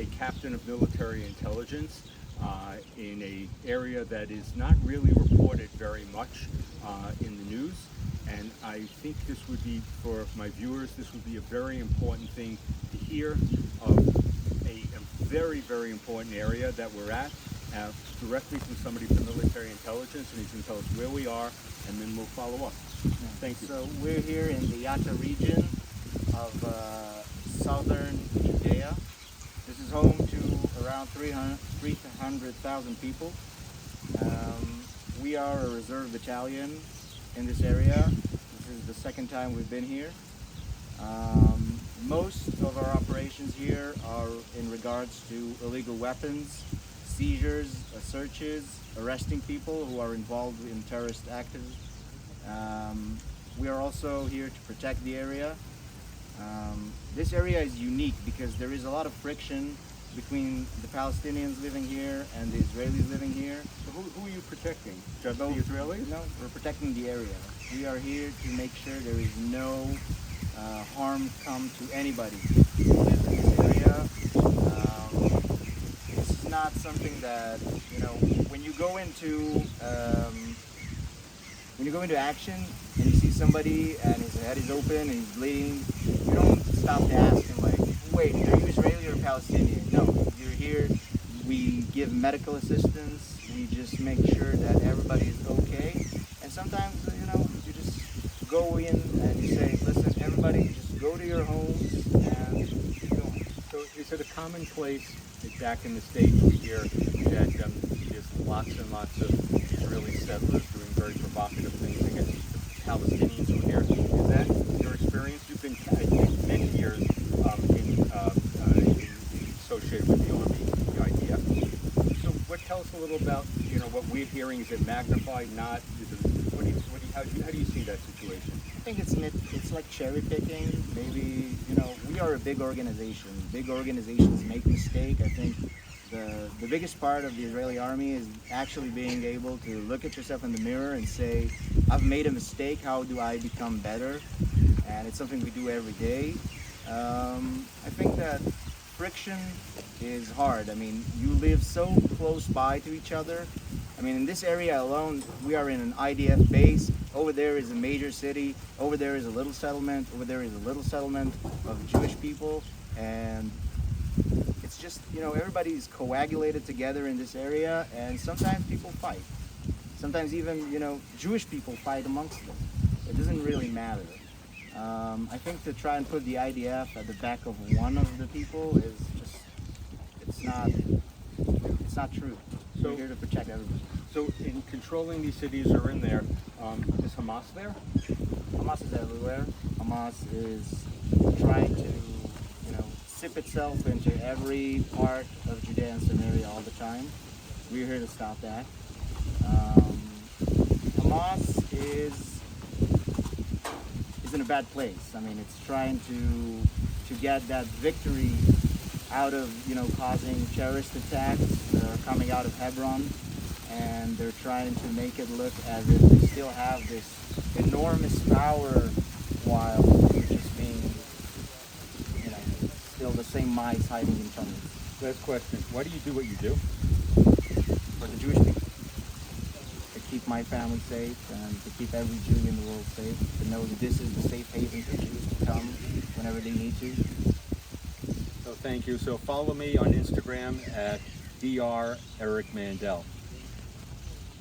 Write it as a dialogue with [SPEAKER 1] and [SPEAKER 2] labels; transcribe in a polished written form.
[SPEAKER 1] a captain of military intelligence in an area that is not really reported very much in the news. And I think this would be, for my viewers, this would be a very important thing to hear of a very, very important area that we're at, directly from somebody from military intelligence, and he's going to tell us where we are, and then we'll follow up. Thank you.
[SPEAKER 2] So we're here in the Yatta region of southern Judea. This is home to around 300,000 people. We are a reserve battalion in this area. This is the second time we've been here. Most of our operations here are in regards to illegal weapons, seizures, searches, arresting people who are involved in terrorist activities. We are also here to protect the area. This area is unique because there is a lot of friction between the Palestinians living here and the Israelis living here.
[SPEAKER 1] So who are you protecting? Just the Israelis?
[SPEAKER 2] No, we're protecting the area. We are here to make sure there is no harm come to anybody who lives in this area. This is not something that, you know, when you go into action and you see somebody and his head is open and he's bleeding, you don't stop to ask him like, wait, are you Israeli or Palestinian? No, you're here, we give medical assistance, we just make sure that everybody is okay. And sometimes, you know, you just go in and you say, listen, everybody, just go to your homes and keep going.
[SPEAKER 1] So is it a commonplace that back in the States we hear that there's lots and lots of Israeli settlers doing very provocative things against the Palestinians who are here? Is that your experience? You've been many years associated with the Army, the IDF. So tell us a little about, you know, what we're hearing. Is it magnified, not? Is it, how do you see that situation?
[SPEAKER 2] I think it's like cherry picking. Maybe, you know, we are a big organization. Big organizations make mistakes. I think the biggest part of the Israeli army is actually being able to look at yourself in the mirror and say, I've made a mistake, how do I become better? And it's something we do every day. I think that friction is hard. I mean, you live so close by to each other. I mean, in this area alone, we are in an IDF base. Over there is a major city. Over there is a little settlement. Over there is a little settlement of Jewish people. And it's just, you know, everybody's coagulated together in this area, and sometimes people fight. Sometimes even, you know, Jewish people fight amongst them. It doesn't really matter. I think to try and put the IDF at the back of one of the people is just, it's not true. So we're here to protect everybody.
[SPEAKER 1] So in controlling these cities or in there, is Hamas there?
[SPEAKER 2] Hamas is everywhere. Hamas is trying to, you know, sip itself into every part of Judea and Samaria all the time. We're here to stop that. Hamas is in a bad place. I mean, it's trying to get that victory out of, you know, causing terrorist attacks that are coming out of Hebron, and they're trying to make it look as if they still have this enormous power while they're just being, you know, still the same mice hiding in tunnels.
[SPEAKER 1] Last question. Why do you do what you do?
[SPEAKER 2] For the Jewish people. To keep my family safe and to keep every Jew in the world safe, to know that this is the safe haven for Jews to come whenever they need to.
[SPEAKER 1] So thank you. So follow me on Instagram at Dr. Eric Mandel.